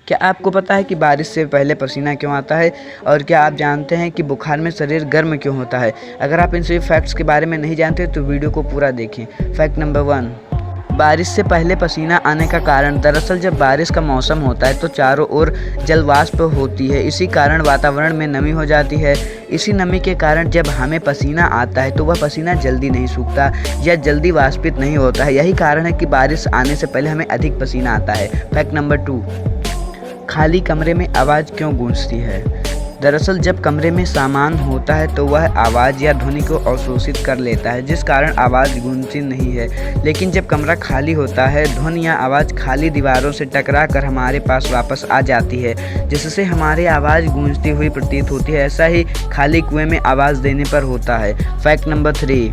क्या आपको पता है कि बारिश से पहले पसीना क्यों आता है? और क्या आप जानते हैं कि बुखार में शरीर गर्म क्यों होता है? अगर आप इन सभी फैक्ट्स के बारे में नहीं जानते तो वीडियो को पूरा देखें। फैक्ट नंबर 1, बारिश से पहले पसीना आने का कारण। दरअसल जब बारिश का मौसम होता है तो चारों ओर जल वाष्प होती है। इसी कारण वातावरण में नमी हो जाती है। इसी नमी के कारण जब हमें पसीना आता है तो वह पसीना जल्दी नहीं सूखता या जल्दी वाष्पित नहीं होता है। यही कारण है कि बारिश आने से पहले हमें अधिक पसीना आता है। फैक्ट नंबर 2, खाली कमरे में आवाज़ क्यों गूंजती है? दरअसल जब कमरे में सामान होता है तो वह आवाज़ या ध्वनि को अवशोषित कर लेता है, जिस कारण आवाज़ गूंजती नहीं है। लेकिन जब कमरा खाली होता है, ध्वनि या आवाज़ खाली दीवारों से टकरा कर हमारे पास वापस आ जाती है, जिससे हमारी आवाज़ गूंजती हुई प्रतीत होती है। ऐसा ही खाली कुएं में आवाज़ देने पर होता है। फैक्ट नंबर 3,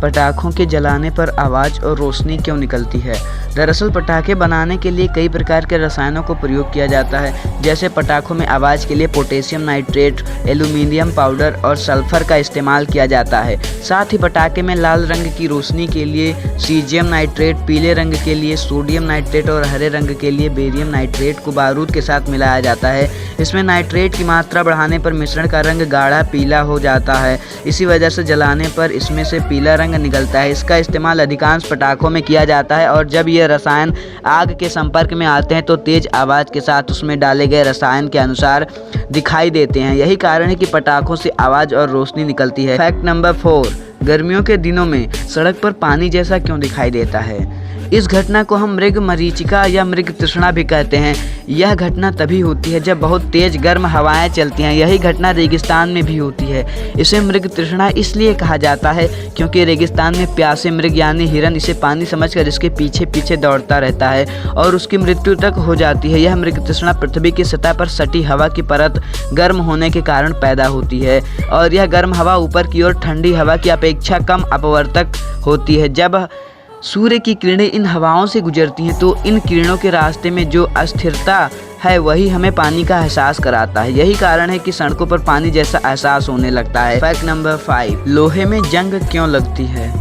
पटाखों के जलाने पर आवाज़ और रोशनी क्यों निकलती है? दरअसल पटाखे बनाने के लिए कई प्रकार के रसायनों को प्रयोग किया जाता है। जैसे पटाखों में आवाज़ के लिए पोटेशियम नाइट्रेट, एल्यूमीनियम पाउडर और सल्फर का इस्तेमाल किया जाता है। साथ ही पटाखे में लाल रंग की रोशनी के लिए सीजियम नाइट्रेट, पीले रंग के लिए सोडियम नाइट्रेट और हरे रंग के लिए बेरियम नाइट्रेट को बारूद के साथ मिलाया जाता है। इसमें नाइट्रेट की मात्रा बढ़ाने पर मिश्रण का रंग गाढ़ा पीला हो जाता है। इसी वजह से जलाने पर इसमें से पीला रंग निकलता है। इसका इस्तेमाल अधिकांश पटाखों में किया जाता है और जब ये रसायन आग के संपर्क में आते हैं तो तेज आवाज़ के साथ उसमें डाले गए रसायन के अनुसार दिखाई देते हैं। यही कारण है कि पटाखों से आवाज़ और रोशनी निकलती है। फैक्ट नंबर 4, गर्मियों के दिनों में सड़क पर पानी जैसा क्यों दिखाई देता है? इस घटना को हम मृग मरीचिका या मृग तृष्णा भी कहते हैं। यह घटना तभी होती है जब बहुत तेज गर्म हवाएं चलती हैं। यही घटना रेगिस्तान में भी होती है। इसे मृग तृष्णा इसलिए कहा जाता है क्योंकि रेगिस्तान में प्यासे मृग यानी हिरन इसे पानी समझकर इसके पीछे पीछे दौड़ता रहता है और उसकी मृत्यु तक हो जाती है। यह मृग तृष्णा पृथ्वी की सतह पर सटी हवा की परत गर्म होने के कारण पैदा होती है और यह गर्म हवा ऊपर की ओर ठंडी हवा की अपेक्षा कम अपवर्तक होती है। जब सूर्य की किरणें इन हवाओं से गुजरती हैं तो इन किरणों के रास्ते में जो अस्थिरता है वही हमें पानी का एहसास कराता है। यही कारण है कि सड़कों पर पानी जैसा एहसास होने लगता है। फैक्ट नंबर 5, लोहे में जंग क्यों लगती है?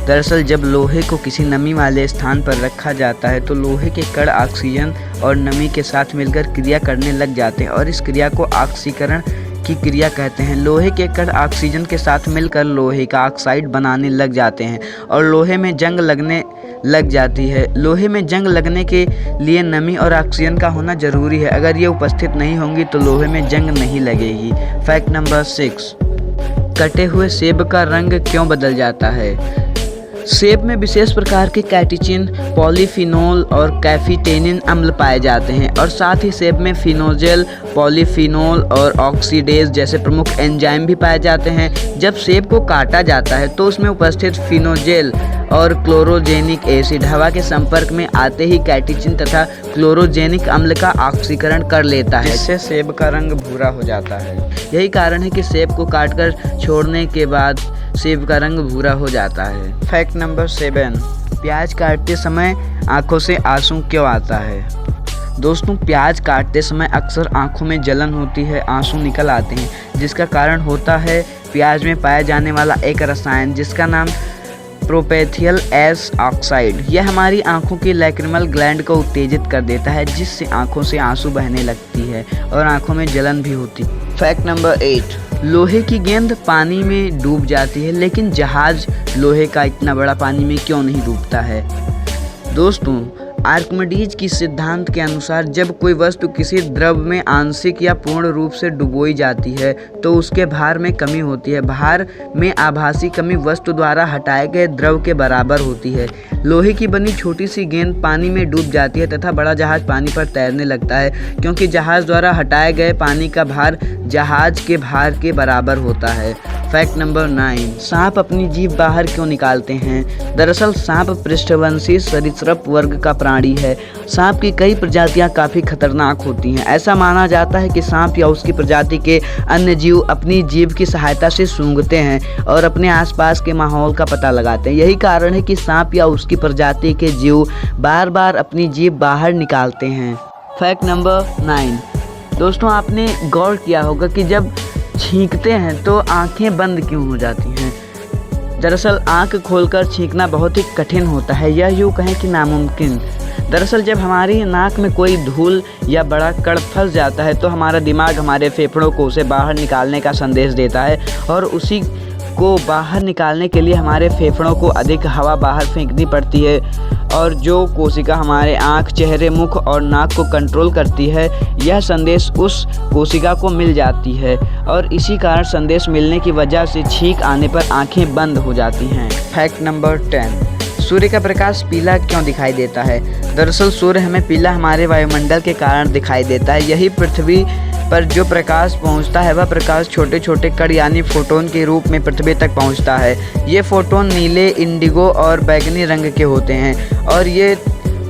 दरअसल जब लोहे को किसी नमी वाले स्थान पर रखा जाता है तो लोहे के कण ऑक्सीजन और नमी के साथ मिलकर क्रिया करने लग जाते हैं और इस क्रिया को ऑक्सीकरण की क्रिया कहते हैं। लोहे के कण ऑक्सीजन के साथ मिलकर लोहे का ऑक्साइड बनाने लग जाते हैं और लोहे में जंग लगने लग जाती है। लोहे में जंग लगने के लिए नमी और ऑक्सीजन का होना जरूरी है। अगर ये उपस्थित नहीं होंगी तो लोहे में जंग नहीं लगेगी। फैक्ट नंबर 6, कटे हुए सेब का रंग क्यों बदल जाता है? सेब में विशेष प्रकार के कैटेचिन, पॉलीफिनोल और कैफीटेनिन अम्ल पाए जाते हैं और साथ ही सेब में फिनोजेल, पॉलीफिनोल और ऑक्सीडेज जैसे प्रमुख एंजाइम भी पाए जाते हैं। जब सेब को काटा जाता है तो उसमें उपस्थित फिनोजेल और क्लोरोजेनिक एसिड हवा के संपर्क में आते ही कैटेचिन तथा क्लोरोजेनिक अम्ल का ऑक्सीकरण कर लेता है, इससे सेब का रंग भूरा हो जाता है। यही कारण है कि सेब को काटकर छोड़ने के बाद सेब का रंग भूरा हो जाता है। फैक्ट नंबर 7, प्याज काटते समय आंखों से आंसू क्यों आता है? दोस्तों, प्याज काटते समय अक्सर आंखों में जलन होती है, आंसू निकल आते हैं, जिसका कारण होता है प्याज में पाया जाने वाला एक रसायन जिसका नाम प्रोपेथियल एस ऑक्साइड। यह हमारी आंखों की लैक्रिमल ग्लैंड को उत्तेजित कर देता है, जिससे आंखों से आंसू बहने लगती है और आंखों में जलन भी होती है। फैक्ट नंबर 8, लोहे की गेंद पानी में डूब जाती है लेकिन जहाज लोहे का इतना बड़ा पानी में क्यों नहीं डूबता है? दोस्तों, आर्किमिडीज की सिद्धांत के अनुसार जब कोई वस्तु किसी द्रव में आंशिक या पूर्ण रूप से डुबोई जाती है तो उसके भार में कमी होती है। भार में आभासी कमी वस्तु द्वारा हटाए गए द्रव के बराबर होती है। लोहे की बनी छोटी सी गेंद पानी में डूब जाती है तथा बड़ा जहाज पानी पर तैरने लगता है क्योंकि जहाज द्वारा हटाए गए पानी का भार जहाज के भार के बराबर होता है। फैक्ट नंबर 9, सांप अपनी जीभ बाहर क्यों निकालते हैं? दरअसल सांप पृष्ठवंशी सरीसृप वर्ग का प्राणी है। सांप की कई प्रजातियां काफ़ी खतरनाक होती हैं। ऐसा माना जाता है कि सांप या उसकी प्रजाति के अन्य जीव अपनी जीभ की सहायता से सूंघते हैं और अपने आसपास के माहौल का पता लगाते हैं। यही कारण है कि सांप या उसकी प्रजाति के जीव बार बार अपनी जीभ बाहर निकालते हैं। फैक्ट नंबर 9, दोस्तों, आपने गौर किया होगा कि जब छींकते हैं तो आंखें बंद क्यों हो जाती हैं? दरअसल आंख खोलकर छींकना बहुत ही कठिन होता है, यह यूँ कहें कि नामुमकिन। दरअसल जब हमारी नाक में कोई धूल या बड़ा कण फंस जाता है तो हमारा दिमाग हमारे फेफड़ों को उसे बाहर निकालने का संदेश देता है और उसी को बाहर निकालने के लिए हमारे फेफड़ों को अधिक हवा बाहर फेंकनी पड़ती है और जो कोशिका हमारे आँख, चेहरे, मुख और नाक को कंट्रोल करती है, यह संदेश उस कोशिका को मिल जाती है और इसी कारण संदेश मिलने की वजह से छींक आने पर आंखें बंद हो जाती हैं। फैक्ट नंबर 10, सूर्य का प्रकाश पीला क्यों दिखाई देता है? दरअसल सूर्य हमें पीला हमारे वायुमंडल के कारण दिखाई देता है। यही पृथ्वी पर जो प्रकाश पहुंचता है वह प्रकाश छोटे छोटे कण यानी फोटोन के रूप में पृथ्वी तक पहुंचता है। ये फोटोन नीले, इंडिगो और बैंगनी रंग के होते हैं और ये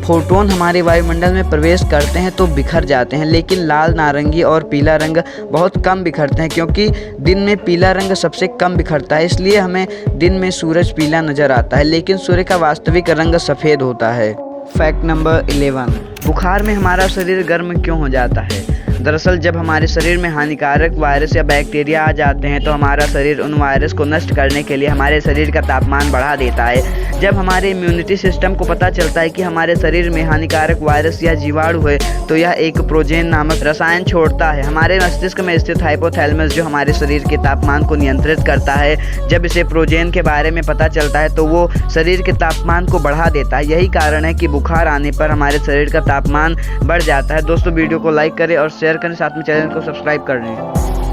फोटोन हमारे वायुमंडल में प्रवेश करते हैं तो बिखर जाते हैं, लेकिन लाल, नारंगी और पीला रंग बहुत कम बिखरते हैं क्योंकि दिन में पीला रंग सबसे कम बिखरता है, इसलिए हमें दिन में सूरज पीला नज़र आता है, लेकिन सूर्य का वास्तविक रंग सफ़ेद होता है। फैक्ट नंबर 11, बुखार में हमारा शरीर गर्म क्यों हो जाता है? दरअसल जब हमारे शरीर में हानिकारक वायरस या बैक्टीरिया आ जाते हैं तो हमारा शरीर उन वायरस को नष्ट करने के लिए हमारे शरीर का तापमान बढ़ा देता है। जब हमारे इम्यूनिटी सिस्टम को पता चलता है कि हमारे शरीर में हानिकारक वायरस या जीवाणु है तो यह एक प्रोजेन नामक रसायन छोड़ता है। हमारे मस्तिष्क में स्थित हाइपोथैलेमस जो हमारे शरीर के तापमान को नियंत्रित करता है, जब इसे प्रोजेन के बारे में पता चलता है तो वो शरीर के तापमान को बढ़ा देता है। यही कारण है कि बुखार आने पर हमारे शरीर का तापमान बढ़ जाता है। दोस्तों वीडियो को लाइक करें और शेयर करें, साथ में चैनल को सब्सक्राइब कर लें।